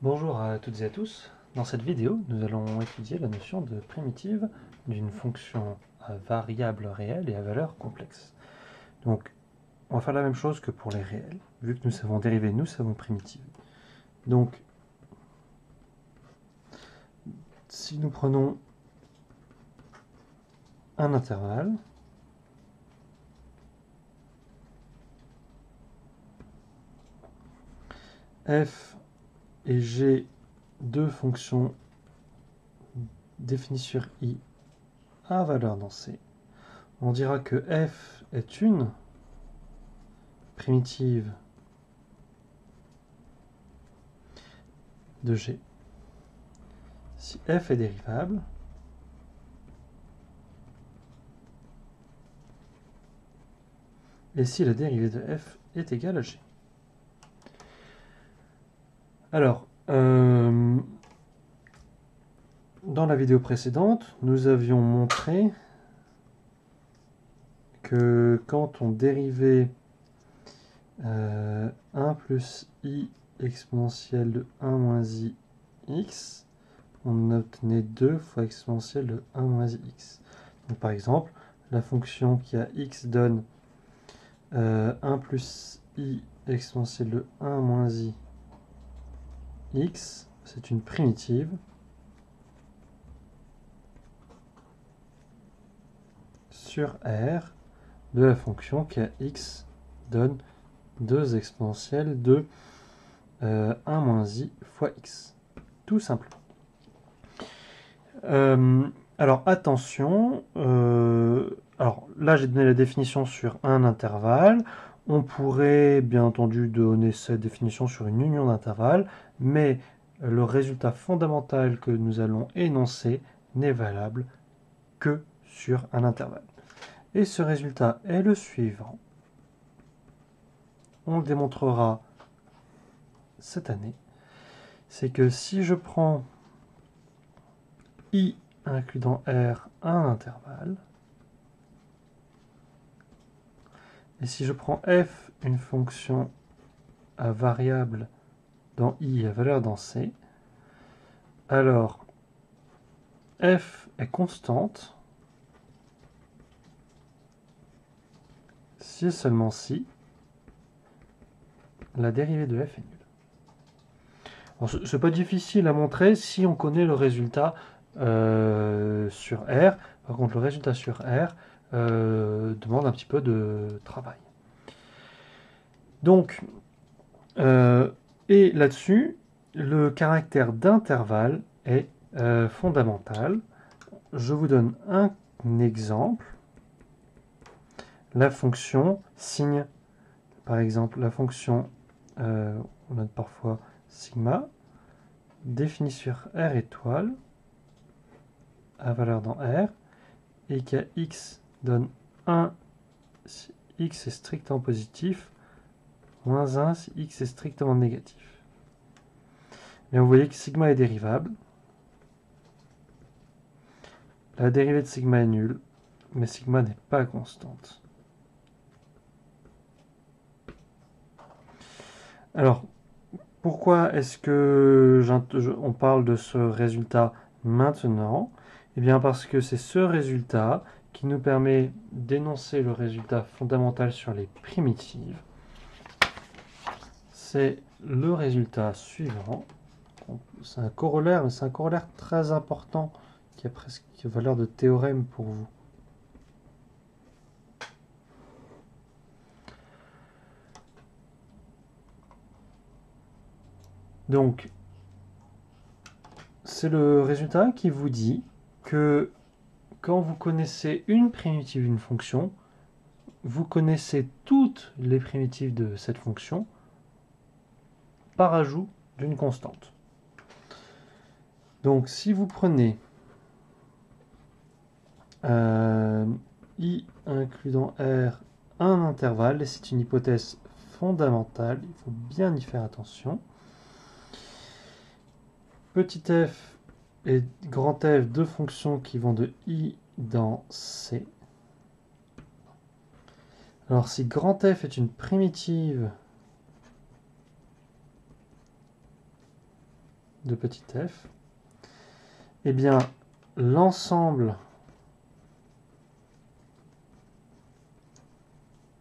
Bonjour à toutes et à tous. Dans cette vidéo, nous allons étudier la notion de primitive d'une fonction à variable réelle et à valeur complexe. Donc, on va faire la même chose que pour les réels. Vu que nous savons dériver, nous savons primitive. Donc, si nous prenons un intervalle, f et g, deux fonctions définies sur i à valeur dans C, on dira que f est une primitive de g si f est dérivable et si la dérivée de f est égale à g. Alors, dans la vidéo précédente, nous avions montré que quand on dérivait 1 plus i exponentielle de 1 moins i x, on obtenait 2 fois exponentielle de 1 moins i x. Donc, par exemple, la fonction qui a x donne 1 plus i exponentielle de 1 moins i x, c'est une primitive sur R de la fonction qui a x donne 2 exponentielles de 1 moins i fois x. Tout simplement. Alors attention, alors là j'ai donné la définition sur un intervalle. On pourrait bien entendu donner cette définition sur une union d'intervalles, mais le résultat fondamental que nous allons énoncer n'est valable que sur un intervalle. Et ce résultat est le suivant. On le démontrera cette année. C'est que si je prends i inclus dans R un intervalle, et si je prends f une fonction à variable dans i et à valeur dans c, alors f est constante si et seulement si la dérivée de f est nulle. C'est pas difficile à montrer si on connaît le résultat sur R. Par contre, le résultat sur R demande un petit peu de travail. Donc, et là-dessus, le caractère d'intervalle est fondamental. Je vous donne un exemple. La fonction signe, par exemple, la fonction, on note parfois sigma, définie sur R étoile, à valeur dans R, et qui a x donne 1 si x est strictement positif, moins 1 si x est strictement négatif. Mais vous voyez que sigma est dérivable. La dérivée de sigma est nulle, mais sigma n'est pas constante. Alors, pourquoi est-ce que on parle de ce résultat maintenant? Eh bien parce que c'est ce résultat qui nous permet d'énoncer le résultat fondamental sur les primitives. C'est le résultat suivant. C'est un corollaire, mais c'est un corollaire très important qui a presque valeur de théorème pour vous. Donc, c'est le résultat qui vous dit que quand vous connaissez une primitive d'une fonction, vous connaissez toutes les primitives de cette fonction par ajout d'une constante. Donc, si vous prenez i inclus dans R un intervalle, et c'est une hypothèse fondamentale, il faut bien y faire attention. Petit f et grand F, deux fonctions qui vont de i dans C. Alors si grand F est une primitive de petit f, eh bien, l'ensemble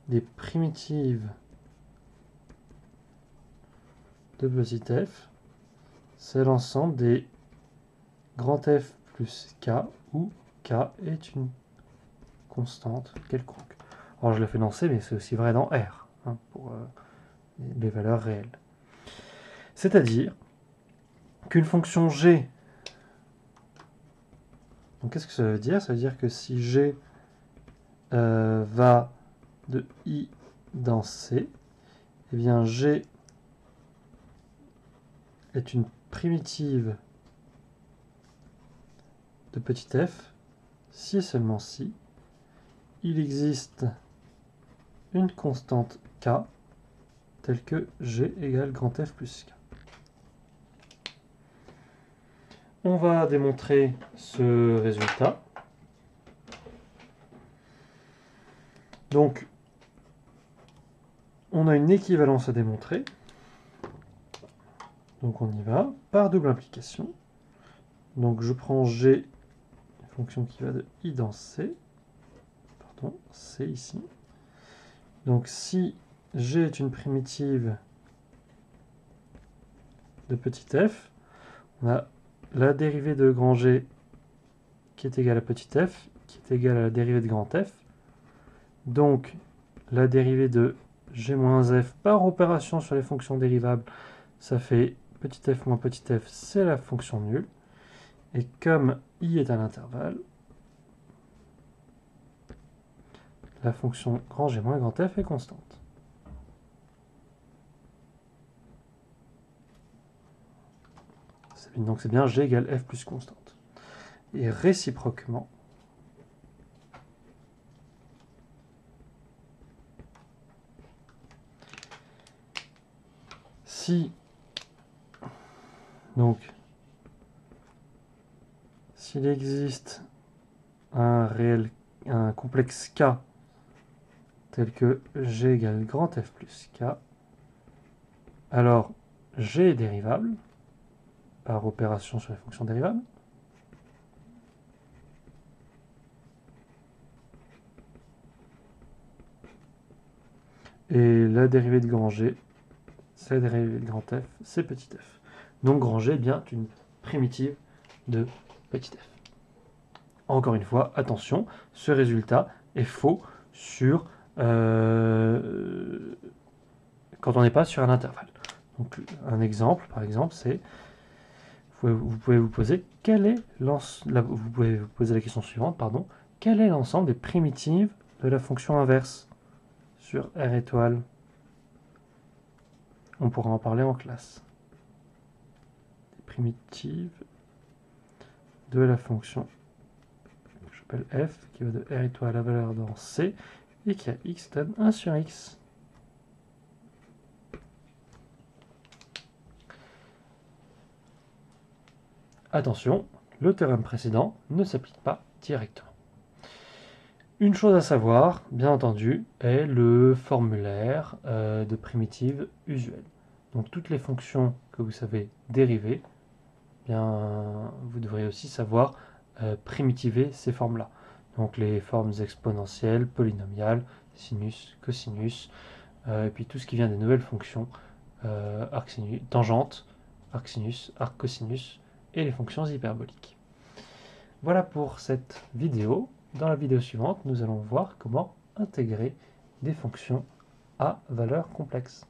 des primitives de petit f, c'est l'ensemble des grand F plus K, où K est une constante quelconque. Alors je l'ai fait dans C, mais c'est aussi vrai dans R, hein, pour les valeurs réelles. C'est-à-dire qu'une fonction G, donc qu'est-ce que ça veut dire? Ça veut dire que si G va de I dans C, eh bien G est une primitive de petit f, si et seulement si il existe une constante K telle que G égale grand F plus K. On va démontrer ce résultat. Donc, on a une équivalence à démontrer. Donc on y va, par double implication. Donc je prends G, une fonction qui va de I dans C. Pardon, C ici. Donc si G est une primitive de petit f, on a la dérivée de grand G qui est égale à petit f, qui est égale à la dérivée de grand F. Donc la dérivée de G-F par opération sur les fonctions dérivables, ça fait petit f moins petit f, c'est la fonction nulle. Et comme I est un intervalle, la fonction grand G moins grand F est constante. Donc c'est bien G égale F plus constante. Et réciproquement, si donc s'il existe un complexe K tel que G égale grand F plus K, alors G est dérivable par opération sur les fonctions dérivables. Et la dérivée de grand G, c'est la dérivée de grand F, c'est petit f. Donc grand G est bien une primitive de petit f. Encore une fois, attention, ce résultat est faux sur quand on n'est pas sur un intervalle. Donc un exemple, par exemple, c'est vous pouvez vous poser vous pouvez vous poser la question suivante, pardon, quel est l'ensemble des primitives de la fonction inverse sur R étoile? On pourra en parler en classe. Des primitives de la fonction que j'appelle f, qui va de R étoile à la valeur dans C, et qui a x donne 1 sur x. Attention, le théorème précédent ne s'applique pas directement. Une chose à savoir, bien entendu, est le formulaire de primitives usuelles. Donc toutes les fonctions que vous savez dériver, bien, vous devrez aussi savoir primitiver ces formes-là. Donc les formes exponentielles, polynomiales, sinus, cosinus, et puis tout ce qui vient des nouvelles fonctions, tangente, arcsinus, arccosinus, et les fonctions hyperboliques. Voilà pour cette vidéo. Dans la vidéo suivante, nous allons voir comment intégrer des fonctions à valeur complexe.